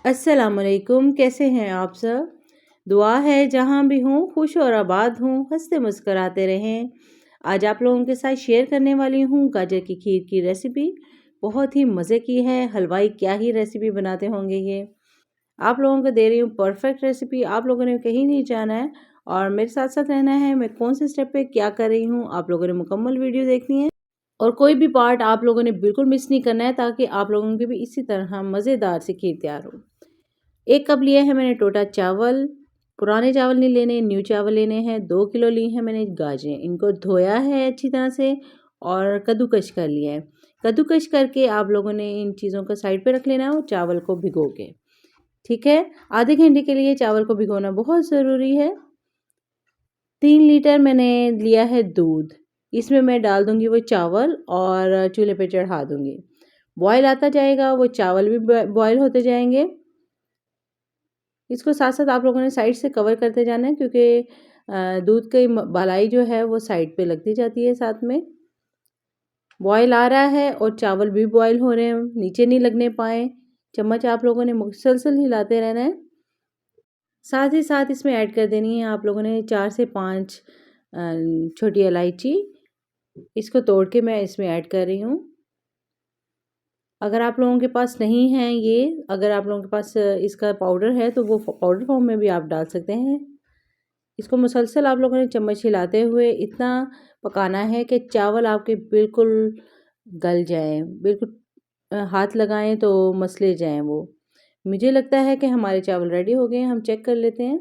अस्सलामुअलैकुम, कैसे हैं आप सब। दुआ है जहाँ भी हों खुश और आबाद हों, हंसते मुस्कराते रहें। आज आप लोगों के साथ शेयर करने वाली हूँ गाजर की खीर की रेसिपी। बहुत ही मज़े की है, हलवाई क्या ही रेसिपी बनाते होंगे ये। आप लोगों को दे रही हूँ परफेक्ट रेसिपी। आप लोगों ने कहीं नहीं जाना है और मेरे साथ साथ रहना है। मैं कौन से स्टेप पे क्या कर रही हूँ आप लोगों ने मुकम्मल वीडियो देखनी है और कोई भी पार्ट आप लोगों ने बिल्कुल मिस नहीं करना है, ताकि आप लोगों की भी इसी तरह मज़ेदार सी खीर तैयार हो। 1 कप लिया है मैंने टोटा चावल। पुराने चावल नहीं लेने, न्यू चावल लेने हैं। 2 किलो ली हैं मैंने गाजरें, इनको धोया है अच्छी तरह से और कद्दूकस कर लिया है। कद्दूकस करके आप लोगों ने इन चीज़ों को साइड पे रख लेना है और चावल को भिगो के, ठीक है। आधे घंटे के लिए चावल को भिगोना बहुत ज़रूरी है। 3 लीटर मैंने लिया है दूध, इसमें मैं डाल दूंगी वो चावल और चूल्हे पे चढ़ा दूंगी। बॉयल आता जाएगा, वो चावल भी बॉयल होते जाएंगे। इसको साथ-साथ आप लोगों ने साइड से कवर करते जाना है, क्योंकि दूध की मलाई जो है वो साइड पे लगती जाती है साथ में। बॉयल आ रहा है और चावल भी बॉयल हो रहे हैं, नीचे नहीं लगने पाए। चम्मच आप लोगों ने मुसलसल हिलाते रहना है। साथ ही साथ इसमें ऐड कर देनी है आप लोगों ने 4 से 5 छोटी इलायची। इसको तोड़ के मैं इसमें ऐड कर रही हूँ। अगर आप लोगों के पास नहीं है ये, अगर आप लोगों के पास इसका पाउडर है तो वो पाउडर फॉर्म में भी आप डाल सकते हैं। इसको मुसलसल आप लोगों ने चम्मच हिलाते हुए इतना पकाना है कि चावल आपके बिल्कुल गल जाएं, बिल्कुल हाथ लगाएं तो मसले जाएं वो। मुझे लगता है कि हमारे चावल रेडी हो गए हैं, हम चेक कर लेते हैं।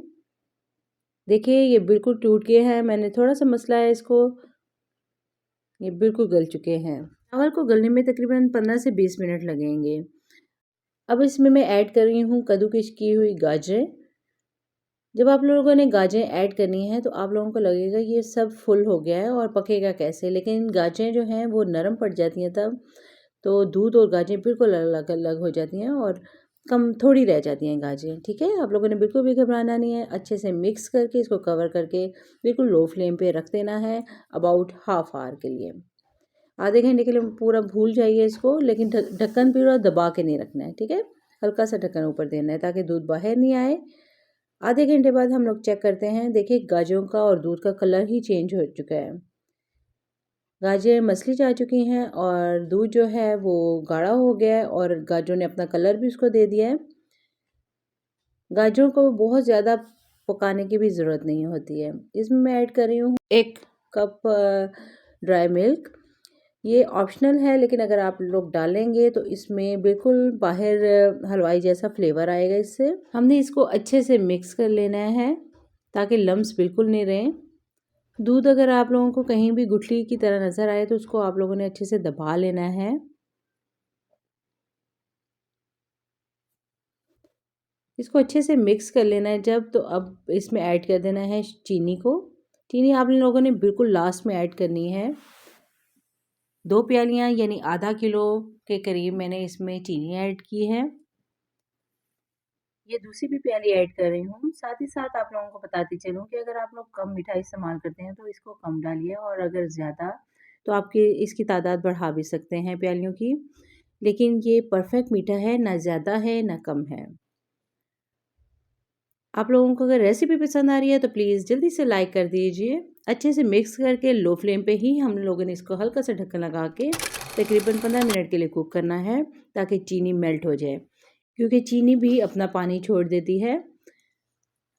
देखिए ये बिल्कुल टूट गए हैं, मैंने थोड़ा सा मसला है इसको, ये बिल्कुल गल चुके हैं। चावल को गलने में तकरीबन 15 से 20 मिनट लगेंगे। अब इसमें मैं ऐड कर रही हूँ कद्दूकस की हुई गाजरें। जब आप लोगों ने गाजरें ऐड करनी है तो आप लोगों को लगेगा ये सब फुल हो गया है और पकेगा कैसे, लेकिन गाजरें जो हैं वो नरम पड़ जाती हैं तब। तो दूध और गाजरें बिल्कुल अलग अलग हो जाती हैं और कम थोड़ी रह जाती हैं गाजरें, ठीक है। आप लोगों ने बिल्कुल भी घबराना नहीं है। अच्छे से मिक्स करके इसको कवर करके बिल्कुल लो फ्लेम पे रख देना है अबाउट हाफ आवर के लिए। आधे घंटे के लिए पूरा भूल जाइए इसको, लेकिन ढक्कन पूरा दबा के नहीं रखना है, ठीक है। हल्का सा ढक्कन ऊपर देना है ताकि दूध बाहर नहीं आए। आधे घंटे बाद हम लोग चेक करते हैं। देखिए गाजरों का और दूध का कलर ही चेंज हो चुका है। गाजरें मसली जा चुकी हैं और दूध जो है वो गाढ़ा हो गया है और गाजरों ने अपना कलर भी उसको दे दिया है। गाजरों को बहुत ज़्यादा पकाने की भी ज़रूरत नहीं होती है। इसमें मैं ऐड कर रही हूँ 1 कप ड्राई मिल्क। ये ऑप्शनल है, लेकिन अगर आप लोग डालेंगे तो इसमें बिल्कुल बाहर हलवाई जैसा फ्लेवर आएगा इससे। हमने इसको अच्छे से मिक्स कर लेना है ताकि लम्स बिल्कुल नहीं रहें। दूध अगर आप लोगों को कहीं भी गुठली की तरह नज़र आए तो उसको आप लोगों ने अच्छे से दबा लेना है। इसको अच्छे से मिक्स कर लेना है जब, तो अब इसमें ऐड कर देना है चीनी को। चीनी आप लोगों ने बिल्कुल लास्ट में ऐड करनी है। 2 प्यालियाँ यानी आधा किलो के करीब मैंने इसमें चीनी ऐड की है। ये दूसरी भी प्याली ऐड कर रही हूँ। साथ ही साथ आप लोगों को बताती चलूँ कि अगर आप लोग कम मिठाई इस्तेमाल करते हैं तो इसको कम डालिए, और अगर ज़्यादा तो आपके इसकी तादाद बढ़ा भी सकते हैं प्यालियों की। लेकिन ये परफेक्ट मीठा है, ना ज़्यादा है ना कम है। आप लोगों को अगर रेसिपी पसंद आ रही है तो प्लीज़ जल्दी से लाइक कर दीजिए। अच्छे से मिक्स करके लो फ्लेम पे ही हम लोगों ने इसको हल्का सा ढक्कन लगा के तकरीबन 15 मिनट के लिए कुक करना है ताकि चीनी मेल्ट हो जाए, क्योंकि चीनी भी अपना पानी छोड़ देती है।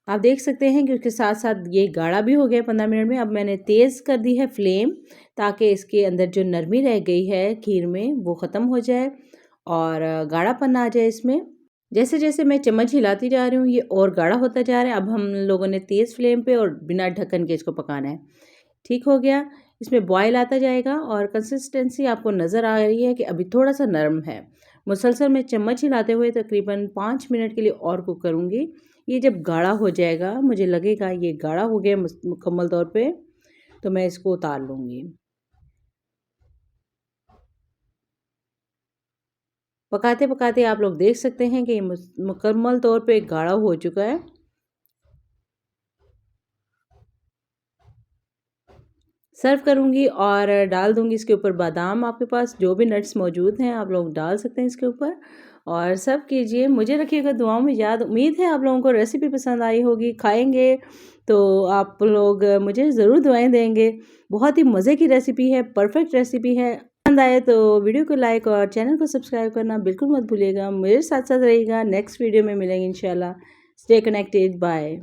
आप देख सकते हैं कि उसके साथ साथ ये गाढ़ा भी हो गया 15 मिनट में। अब मैंने तेज़ कर दी है फ्लेम ताकि इसके अंदर जो नरमी रह गई है खीर में वो ख़त्म हो जाए और गाढ़ापन आ जाए इसमें। जैसे जैसे मैं चम्मच हिलाती जा रही हूँ ये और गाढ़ा होता जा रहा है। अब हम लोगों ने तेज़ फ्लेम पे और बिना ढक्कन के इसको पकाना है। ठीक हो गया, इसमें बॉयल आता जाएगा और कंसिस्टेंसी आपको नज़र आ रही है कि अभी थोड़ा सा नरम है। मुसलसल मैं चम्मच हिलाते हुए तकरीबन 5 मिनट के लिए और कुक करूँगी। ये जब गाढ़ा हो जाएगा, मुझे लगेगा ये गाढ़ा हो गया मुकम्मल तौर पे, तो मैं इसको उतार लूँगी। पकाते पकाते आप लोग देख सकते हैं कि ये मुकम्मल तौर पे गाढ़ा हो चुका है। सर्व करूँगी और डाल दूँगी इसके ऊपर बादाम। आपके पास जो भी नट्स मौजूद हैं आप लोग डाल सकते हैं इसके ऊपर, और सब कीजिए, मुझे रखिएगा दुआओं में याद। उम्मीद है आप लोगों को रेसिपी पसंद आई होगी, खाएंगे तो आप लोग मुझे ज़रूर दुआएं देंगे। बहुत ही मज़े की रेसिपी है, परफेक्ट रेसिपी है। पसंद आए तो वीडियो को लाइक और चैनल को सब्सक्राइब करना बिल्कुल मत भूलिएगा। मेरे साथ साथ रहिएगा, नेक्स्ट वीडियो में मिलेंगे इंशाल्लाह। Stay connected, bye.